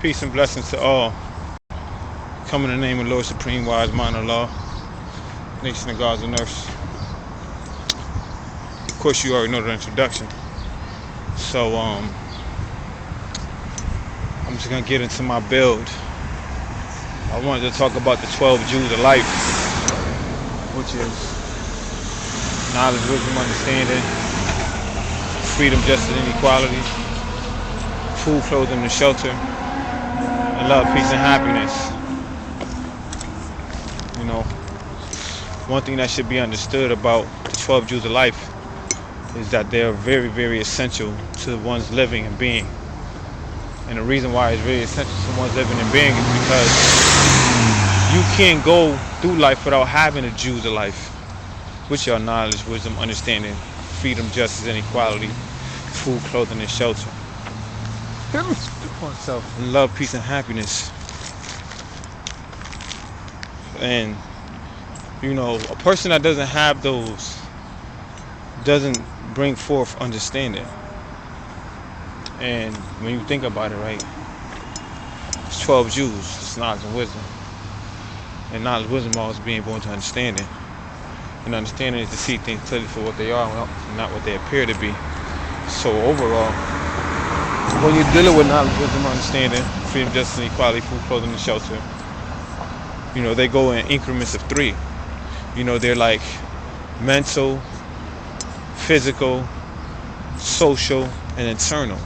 Peace and blessings to all. Come in the name of Lord Supreme, Wise Mind of Law, Nation of Gods and Earths. Of course, you already know the introduction. So, I'm just gonna get into my build. I wanted to talk about the 12 Jewels of life, which is knowledge, wisdom, understanding, freedom, justice, and equality, food, clothing, and shelter, and love, peace, and happiness. You know, one thing that should be understood about the 12 Jewels of life is that they're very, very essential to one's living and being. And the reason why it's very essential to one's living and being is because you can't go through life without having the jewels of life, which are knowledge, wisdom, understanding, freedom, justice, and equality, food, clothing, and shelter. And love, peace, and happiness. And, you know, a person that doesn't have those doesn't bring forth understanding. And when you think about it, right, it's 12 Jewels, it's knowledge and wisdom. And knowledge, wisdom, always being born to understanding. And understanding is to see things clearly for what they are, not what they appear to be. So overall, when you're dealing with knowledge, wisdom, understanding, freedom, justice, and equality, food, clothing, and shelter, you know, they go in increments of 3. You know, they're like mental, physical, social, and internal.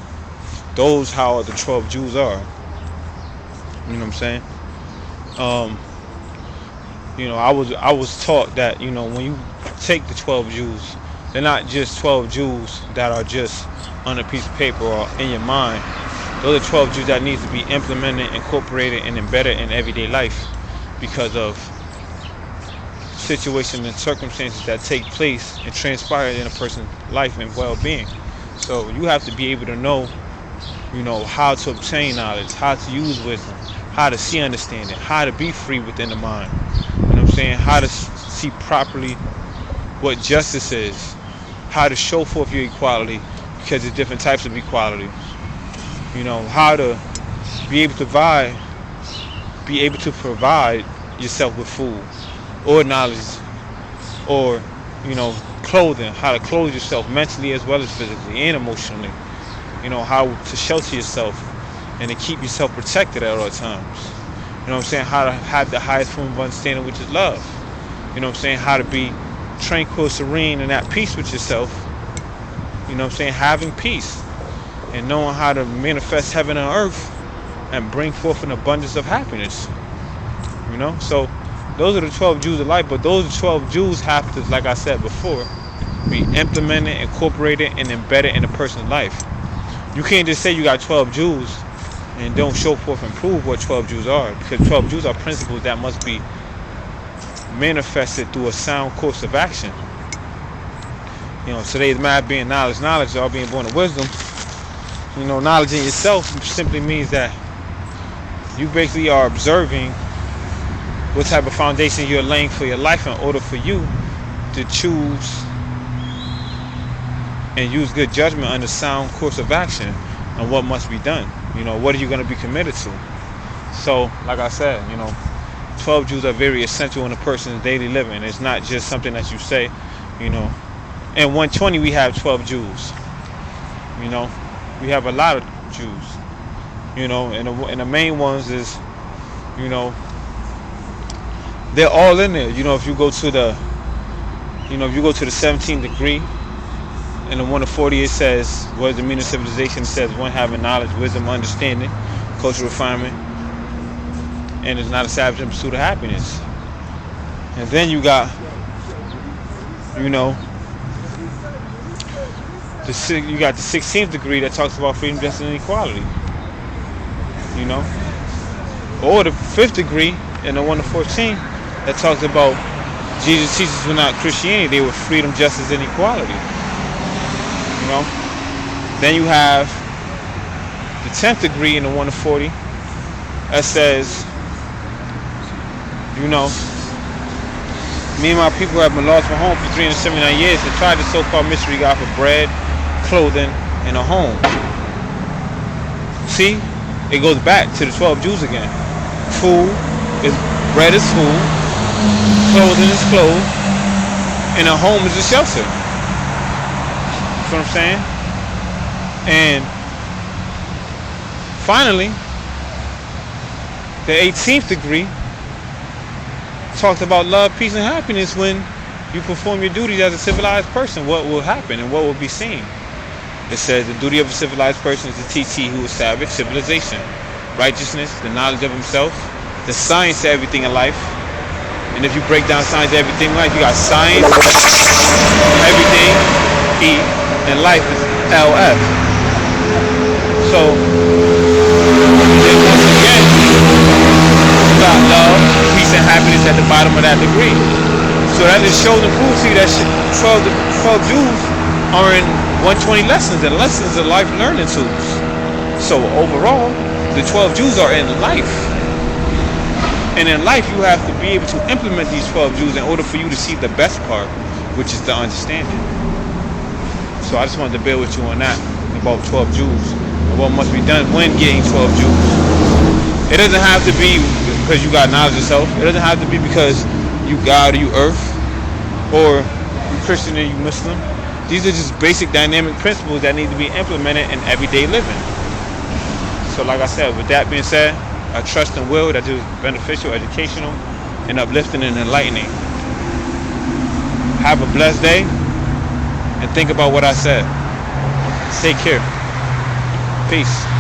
Those how the 12 Jewels are. You know what I'm saying? You know, I was taught that, you know, when you take the 12 Jewels, they're not just 12 Jewels that are just on a piece of paper or in your mind. Those are 12 Jewels that needs to be implemented, incorporated, and embedded in everyday life because of situations and circumstances that take place and transpire in a person's life and well-being. So you have to be able to know, you know, how to obtain knowledge, how to use wisdom, how to see understanding, how to be free within the mind. You know what I'm saying? How to see properly what justice is, how to show forth your equality, because there's different types of equality. You know, how to be able to provide yourself with food or knowledge or, you know, clothing, how to clothe yourself mentally as well as physically and emotionally. You know, how to shelter yourself and to keep yourself protected at all times. You know what I'm saying? How to have the highest form of understanding, which is love. You know what I'm saying? How to be tranquil, serene, and at peace with yourself. You know what I'm saying? Having peace and knowing how to manifest heaven on earth and bring forth an abundance of happiness. You know? So those are the 12 Jewels of life, but those 12 Jewels have to, like I said before, be implemented, incorporated, and embedded in a person's life. You can't just say you got 12 Jewels and don't show forth and prove what 12 Jewels are, because 12 Jewels are principles that must be manifested through a sound course of action. You know, today's math being knowledge, knowledge all being born of wisdom. You know, knowledge in yourself simply means that you basically are observing what type of foundation you're laying for your life in order for you to choose and use good judgment under sound course of action on what must be done. You know, what are you going to be committed to? So, like I said, you know, 12 Jewels are very essential in a person's daily living. It's not just something that you say, you know. In 120, we have 12 Jewels. You know, we have a lot of Jewels. You know, and the main ones is, you know, they're all in there. You know, if you go to the 17th degree, and the 1 to 40, it says, what is the meaning of civilization? It says, one having knowledge, wisdom, understanding, cultural refinement, and is not a savage in pursuit of happiness. And then you got, you know, the 16th degree that talks about freedom, justice, and equality. You know, or the 5th degree and the 1 to 14 that talks about Jesus' teachings were not Christianity; they were freedom, justice, and equality. You know, then you have the 10th degree in the 1 to 40 that says, you know, me and my people have been lost from home for 379 years and tried the so-called mystery God for bread, clothing, and a home. See, it goes back to the 12 Jews again. Food is bread is food, clothing is clothes, and a home is a shelter. You know what I'm saying? And finally, the 18th degree talked about love, peace, and happiness. When you perform your duties as a civilized person, what will happen and what will be seen? It says the duty of a civilized person is to teach he who established civilization, righteousness, the knowledge of himself, the science to everything in life. And if you break down science to everything in life, you got science, everything, E, and life is LF. So, then once again, you got love, peace, and happiness at the bottom of that degree. So that just shows and proves to you that 12 Jews are in 120 lessons, and lessons are life learning tools. So overall, the 12 Jews are in life. And in life, you have to be able to implement these 12 Jews in order for you to see the best part, which is the understanding. So I just wanted to bear with you on that, about 12 Jews, and what must be done when getting 12 Jews. It doesn't have to be because you got knowledge of self. It doesn't have to be because you God or you earth, or you Christian or you Muslim. These are just basic dynamic principles that need to be implemented in everyday living. So like I said, with that being said, I trust and will that is beneficial, educational, and uplifting and enlightening. Have a blessed day, and think about what I said. Take care. Peace.